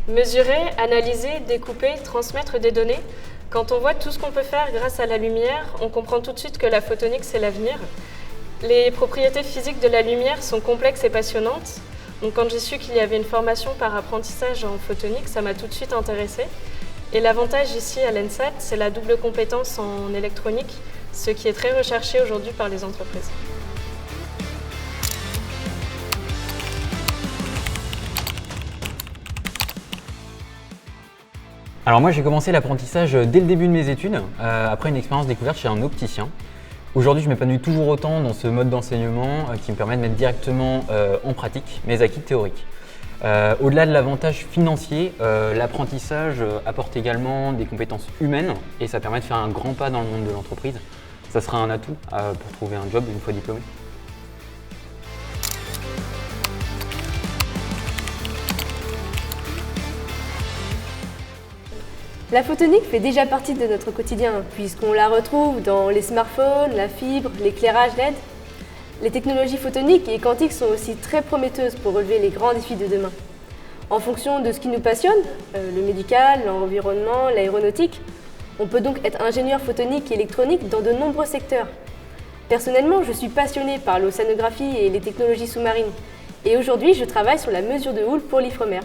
Mesurer, analyser, découper, transmettre des données. Quand on voit tout ce qu'on peut faire grâce à la lumière, on comprend tout de suite que la photonique, c'est l'avenir. Les propriétés physiques de la lumière sont complexes et passionnantes. Donc quand j'ai su qu'il y avait une formation par apprentissage en photonique, ça m'a tout de suite intéressée. Et l'avantage ici à l'ENSAT, c'est la double compétence en électronique, ce qui est très recherché aujourd'hui par les entreprises. Alors moi j'ai commencé l'apprentissage dès le début de mes études, après une expérience découverte chez un opticien. Aujourd'hui je m'épanouis toujours autant dans ce mode d'enseignement qui me permet de mettre directement en pratique mes acquis théoriques. Au-delà de l'avantage financier, l'apprentissage apporte également des compétences humaines et ça permet de faire un grand pas dans le monde de l'entreprise. Ça sera un atout pour trouver un job une fois diplômé. La photonique fait déjà partie de notre quotidien, puisqu'on la retrouve dans les smartphones, la fibre, l'éclairage LED. Les technologies photoniques et quantiques sont aussi très prometteuses pour relever les grands défis de demain. En fonction de ce qui nous passionne, le médical, l'environnement, l'aéronautique, on peut donc être ingénieur photonique et électronique dans de nombreux secteurs. Personnellement, je suis passionnée par l'océanographie et les technologies sous-marines. Et aujourd'hui, je travaille sur la mesure de houle pour l'Ifremer.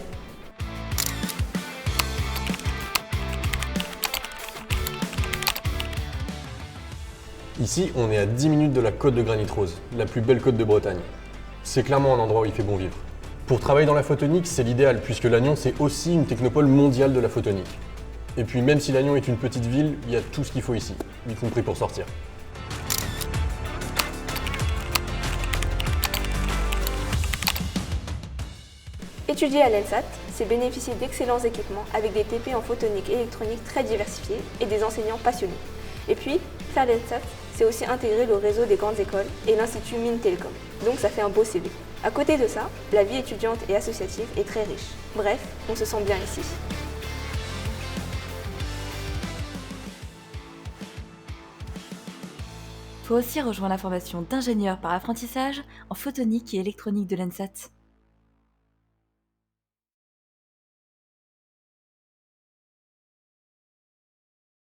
Ici, on est à 10 minutes de la côte de Granit Rose, la plus belle côte de Bretagne. C'est clairement un endroit où il fait bon vivre. Pour travailler dans la photonique, c'est l'idéal, puisque Lannion, c'est aussi une technopole mondiale de la photonique. Et puis même si Lannion est une petite ville, il y a tout ce qu'il faut ici, y compris pour sortir. Étudier à l'ENSAT, c'est bénéficier d'excellents équipements avec des TP en photonique et électronique très diversifiés et des enseignants passionnés. Et puis, faire l'ENSAT, c'est aussi intégrer le réseau des grandes écoles et l'Institut Mines Télécom. Donc ça fait un beau CV. À côté de ça, la vie étudiante et associative est très riche. Bref, on se sent bien ici. Faut aussi rejoindre la formation d'ingénieur par apprentissage en photonique et électronique de l'ENSAT.